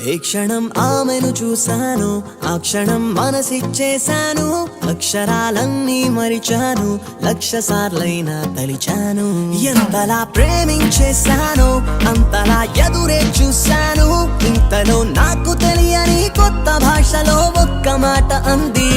ఏ క్షణం ఆమెను చూశాను ఆ క్షణం మనసిచ్చేశాను అక్షరాలన్నీ మరిచాను లక్ష సార్లైనా తలిచాను ఎంతలా ప్రేమించేశాను అంతలా ఎదురే చూశాను ఇంతలో నాకు తెలియని కొత్త భాషలో ఒక్క మాట అంది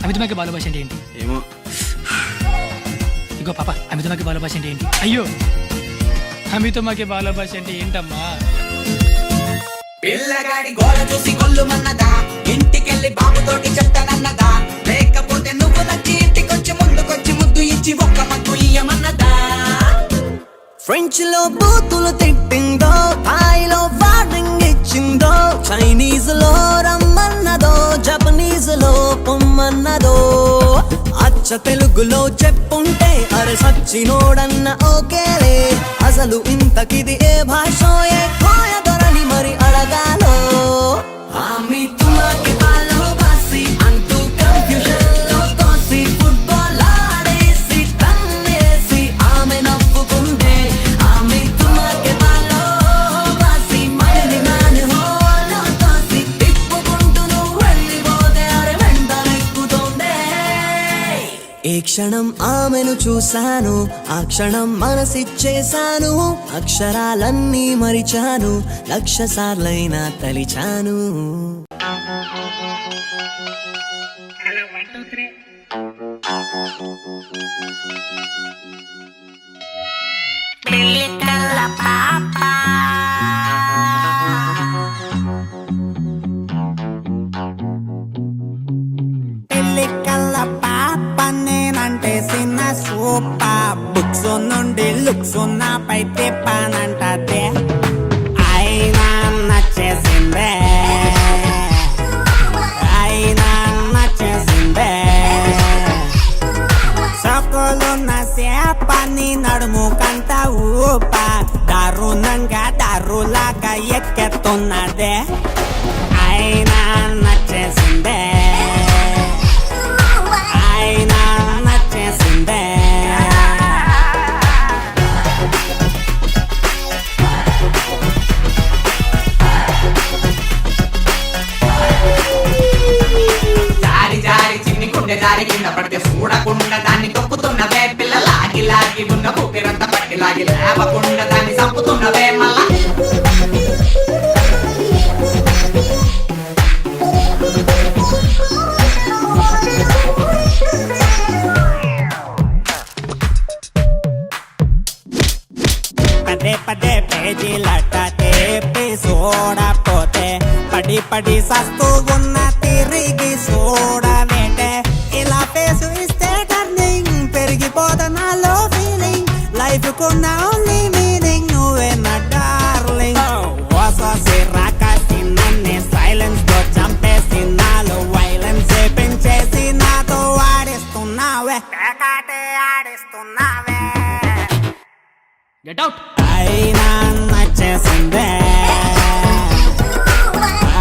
అమితమైకి బాలభాష అంటే ఏంటి? ఏమో. ఇగో పాప అమితమైకి బాలభాష అంటే ఏంటి? అయ్యో అమితమైకి బాలభాష అంటే ఏంటమ్మా? పిల్లగాడి గోడ చూసి కొల్లుమన్నదా, ఇంటికెళ్ళి బాబుతోటి చెప్తానన్నదా, లేకపోతే నువ్వు నచ్చి ఇంటికొచ్చి ముందుకొచ్చి ముద్దు ఇచ్చి ఒక్క మగ్గు ఇయ్యమన్నదా. ఫ్రెంచ్ లో బూతులు తిట్టిందో, థాయిలో వార్నింగ్ ఇచ్చిందో, చైనీస్ లో రమ్మన్నదో, జపనీస్ లో పొమ్మన్నదో, అచ్చ తెలుగులో చెప్పుంటే అరే సచ్చినోడన్న ఓకేలే, అసలు ఇంతకిది ఏ భాషో ఏ కోయ దొరని మరి అడగాలో. ఆమె తుమాకి బాలబాసి అంటూ కన్ఫ్యూజన్ లో తోసి ఫుట్బాల్ ఆడేసి తన్నేసి ఆమె నవ్వుకుంటే, ఆమె తుమాకి బాలబాసి మైలి మ్యాన్ హోలో తోసి తిప్పుకుంటూ నువ్వు వెళ్ళిపోతే అరే వెంటనెక్కుతుందే. ఏ క్షణం ఆమెను చూశాను ఆ క్షణం మనసిచ్చేశాను అక్షరాలన్నీ మరిచాను లక్ష సార్లైనా తలిచాను. నేనంటే చిన్న సూపర్ బుక్స్ నుండి లుక్స్ నాపై తిప్పానంటే అయినా నచ్చేసిందే, అయినా నచ్చేసిందే. సొక్కులున్న సేపని నడుము కంట ఊప దారుణంగా దారులాగా ఎక్కెత్తున్నదే, అయినా నచ్చేసిందే, అయినా నచ్చేసిందే. జారి జారి చిన్ని గుండె జారి కింద పడితే చూడకుండా దాన్ని తొక్కుతున్నవే పిల్ల, లాగి లాగి ఉన్న ఊపిరంతా పట్టి లాగి లేవకుండా దాన్ని చంపుతున్నవే మళ్ళా. పదే పదే పేజీలట తేపి చూడపోతే పడి పడి సస్తూ ఉన్న తిరిగి చూడవేటే, ఇలా ఫేసు ఇస్తే టర్నింగ్ పెరిగిపోతా నాలో ఫీలింగ్, లైఫ్ కున్న ఓన్లీ మీనింగ్ నువ్వే నా డార్లింగ్. ఓసాసి రాకాసి నన్నే సైలెన్స్ తో చంపేసి నాలో వైలెన్స్ పెంచేసి నాతో ఆడిస్తున్నావే, పేకాటే ఆడిస్తున్నావే. Get out. అయినా నచ్చేసిందే,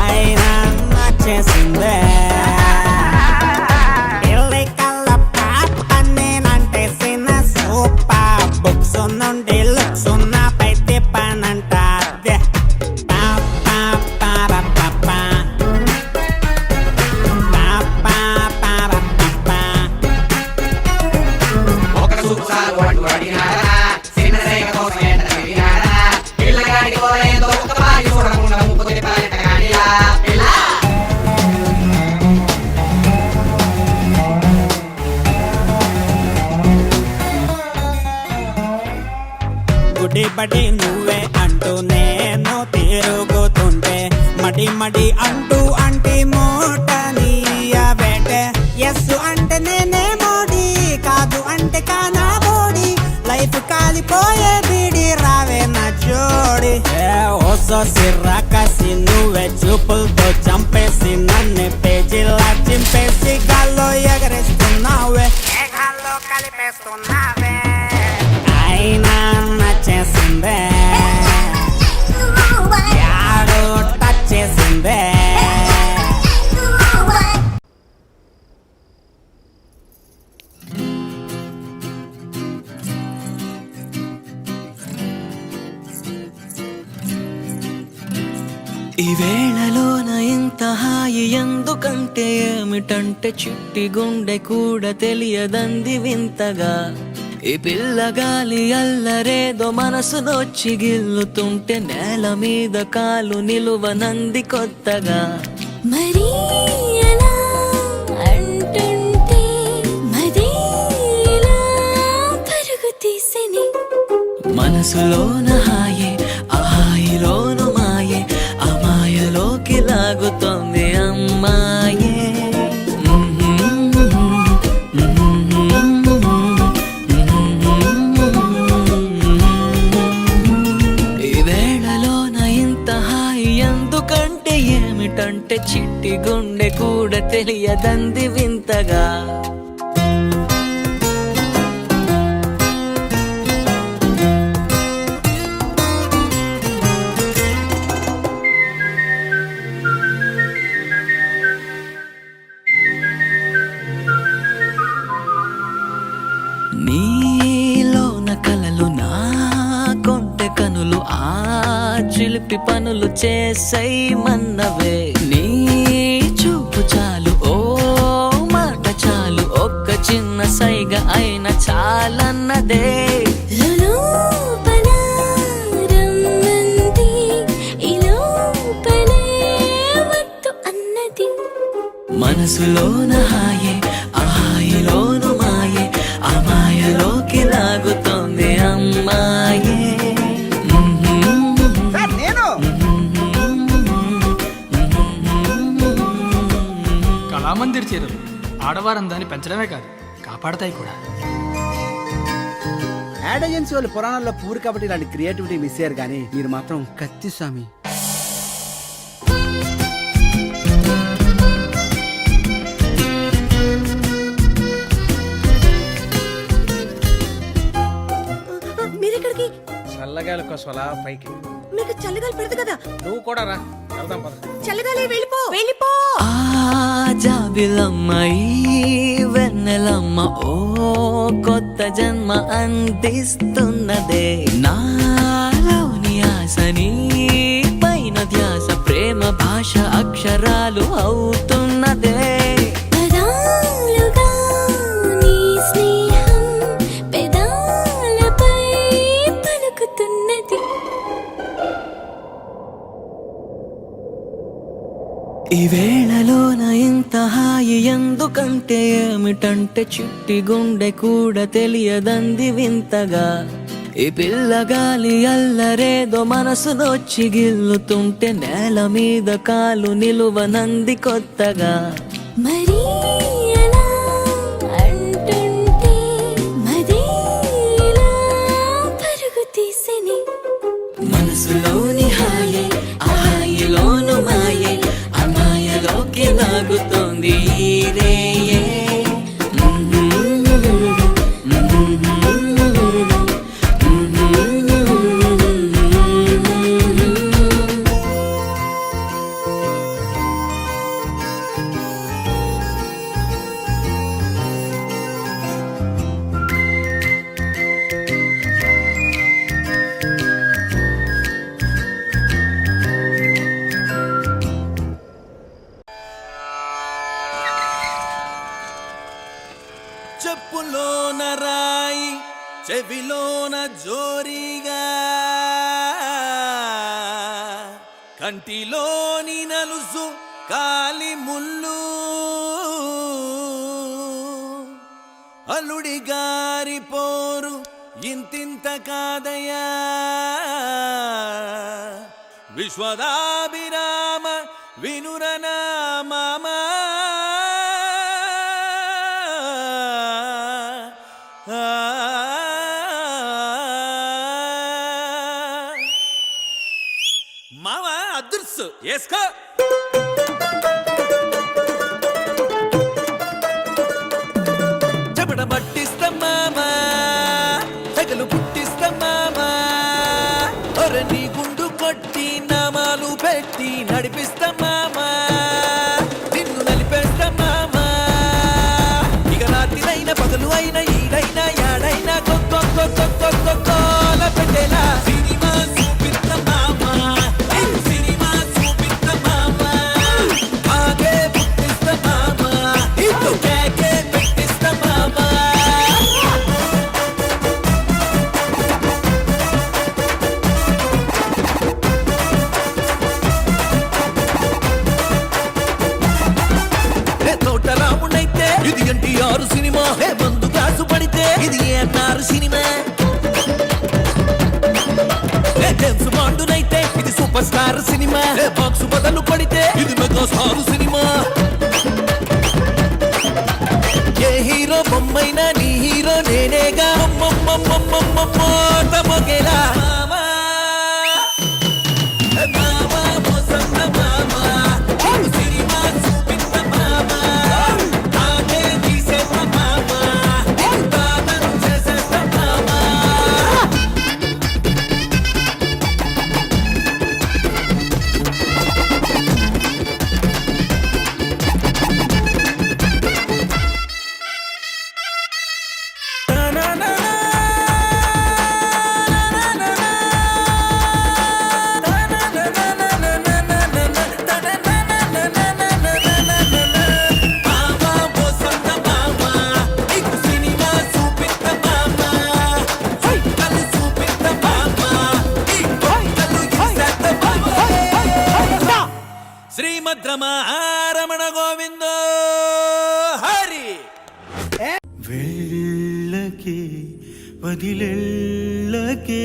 అయినా నచ్చేసిందే. ఇల్లి కళ్ళ పాప నేనంటే చిన్న సూపర్ బుక్స్ నుండి లుక్స్ నాపై తిప్పానంట అదే. ఒక చూపు సాగు అడ్డు అడిగినారా, చిన్న రేఖ కోసం ఎండ తిరిగినారా, పిల్లగాడి కోరేందో ఒక పాయి చూడకుండా ముప్పు తిప్పాలట గాడిలా పిల్ల. గుడి బడి నువ్వే అంటూ నేను తిరుగుతుంటే మడి మడి అంటూ అంటే మూట నీయబెట్టే, ఎస్ అంటే నేనే మోడి కాదు అంటే కానా బోడి, లైఫ్ కాలిపోయే బిడి రావే నా జోడి. ఓసో సిర్రాకసి నువ్వే చూపులతో చంపేసి నన్ను పేజీలా చింపేసి గాల్లో ఎగరేస్తున్నావే, కలిపేస్తున్నావే. అయినా నచ్చే ఈ వేళలోన ఇంత హాయి ఎందుకంటే ఏమిటంటే చిట్టి గుండె కూడా తెలియదంది వింతగా ఈ పిల్లగాలి అల్లరేదో మనసునొచ్చి గిల్లుతుంటే నేల మీద కాలు నిలువనంది కొత్తగా మరి ఎలా అంటుంటే మరీ ఇలా పరుగు తీసని మనసులోన హాయే ఆ హాయిలోను మాయే ఆ మాయలోకి లాగుతోంది అమ్మాయే ఈ వేళలోన ఇంత హాయి ఎందుకంటే ఏమిటంటే చిట్టి గుండె కూడా తెలియదంది వింతగా నీలోన కలలు నా కొంటె కనులు ఆ చిలిపి పనులు చేసై మన్నవే నీ చూపు చాలు ఓ మాట చాలు ఒక్క చిన్న సైగ అయిన చాలన్నదే లోపల రమ్మంది ఈ లోపలే వద్దు అన్నది మనసులోన హాయే ఆ హాయిలోను మాయే ఆ మాయలోకి లాగుతోంది అమ్మాయే కళామందిర్ చీరలు ఆడవారందాన్ని పెంచడమే కాదు కాపాడతాయి కూడా. యాడ్ ఏజెన్సీ వాళ్ళు పురాణాల్లో పూర్ కాబట్టి ఇలాంటి క్రియేటివిటీ మిస్ అయ్యారు కానీ మీరు మాత్రం కత్తి స్వామి. మీరెక్కడికి? చల్లగాలి కోసం అలా పైకి. మీకు చల్లగాలి పెడదు కదా. నువ్వు కూడా రా, వెళ్దాం పద. చల్లగాలి వెళ్ళిపో వెళ్ళిపో. ఆ జాబిలమ్మ ఈ వెన్నెలమ్మ ఓ కొత్త జన్మ అందిస్తున్నదే నాలోని ఆశని పైన ధ్యాస ప్రేమ భాష అక్షరాలు అవుతున్నదే పదాలుగా నీ స్నేహం పెదాలపై పలుకుతున్నది. ఈ వేళలోన ఇంత హాయి ఎందుకంటే ఏమిటంటే చిట్టి గుండె కూడా తెలియదంది వింతగా ఈ పిల్లగాలి అల్లరేదో మనసునొచ్చి గిల్లుతుంటే నేల మీద కాలు నిలువనంది కొత్తగా మరి ఎలా అంటుంటే మరీ ఇలా పరుగు తీసని మనసులోని హాయే ఆ హాయిలోను మాయే ఆ మాయలోకి లాగుతోంది ఈ రేయే చెప్పులోన రాయి చెవిలోన జోరిగా కంటిలోని నలుసు కాలి ముళ్ళు అల్లుడి గారి పోరు ఇంతింత కాదయా విశ్వదాభిరామ వినురనా మామా మామా అదృశ్సు వేసుకో చెపట పట్టిస్తాం మామా తెగలు పుట్టిస్తాం మామా ఒరే నీ గుండు కొట్టి నామాలు పెట్టి నడిపిస్తాం మామా నిన్ను నలిపేస్తాం మామా ఇక రాత్రిలైన పగలు అయినా ఈడైనా యాడైనా పెట్టేలా సినిమా చూపిస్తాం మామా సినిమా చూపి జేమ్స్ బాండునైతే ఇది సూపర్ స్టార్ సినిమా బాక్స్ బదులు కొడితే ఇది మెగా స్టార్ సినిమా ఏ హీరో బొమ్మైనా నీ హీరో నేనేగా తమగేలా శ్రీమద్రమణ గోవింద హరి వెళ్ళకే వదిలెళ్ళకే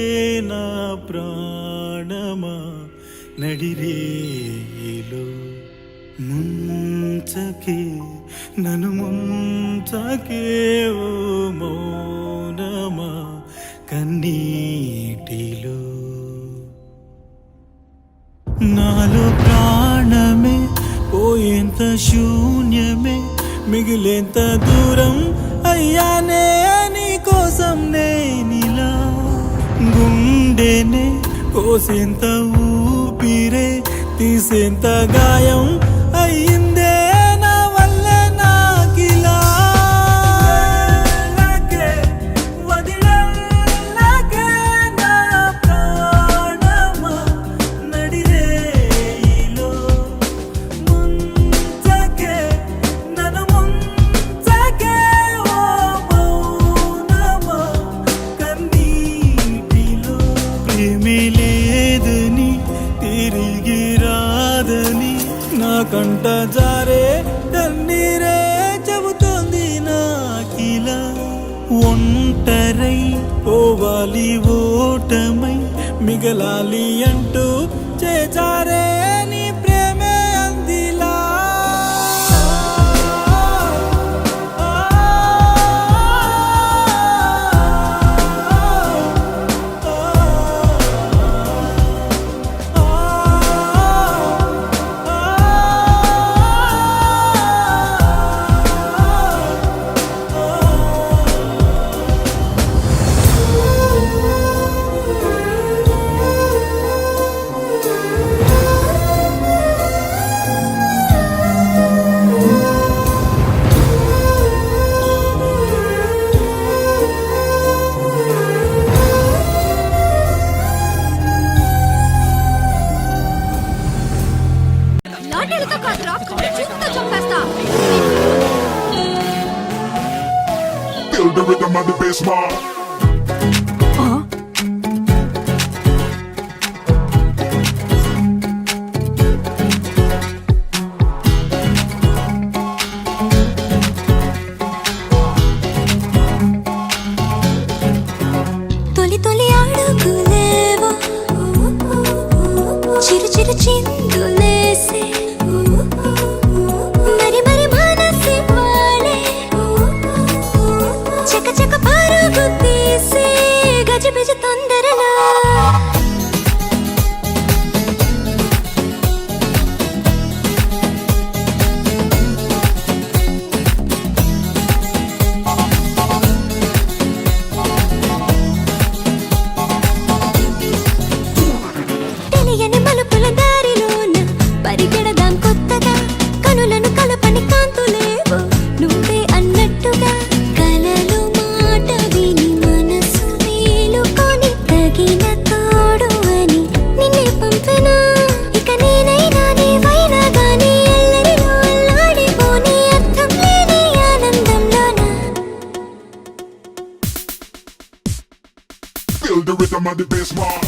నా ప్రాణమా నడిరేలో ముంచకే నన్ను ముంచకే ఓ మౌనమా కన్నీటిలో నాలో ప్రాణమే పోయేంత శూన్యమే మిగిలేంత దూరం అయ్యానే నీ కోసం నేనిలా గుండెనే కోసేంత ఊపిరే తీసేంత గాయం అయ్యిందే నా వల్ల నాకిలా వదిలకే నా ప్రాణమా నడిరేలో ముంచకే నన్ను ముంచకే ఓ మౌనమా కన్నీటిలో ప్రేమే లేదని తిరిగి రాదని నా కంట జారే కన్నీరే చెబుతోంది నాకిలా ఒంటరై పోవాలి ఓటమై మిగలాలి అంటూ చేజారే నీ ప్రేమే అందిలా లాటరీతో కాదురా చూపుతో చంపేస్తా Feel the rhythm of the bass, man. తొలి తొలి అడుగులేవో చిరు చిరు చిందులేసే మరి మరి మనసివ్వాలే చక చక పరుగు తీసే గజిబిజి తొందరలో తెలియని మలుపుల దారిలోన పరిగెడదాం కొత్తగా కనులను కలపని కాంతులేవో నువ్వే అన్నట్టుగా కలలు మాట విని మనసు మేలుకొని తగిన తోడు అని నిన్నే పంపినా ఇక నేనైనా నీవైనా గానీ ఎల్లరిలో అల్లాడిపోని అర్థం లేని ఆనందంలోన Feel the rhythm of the bass, man.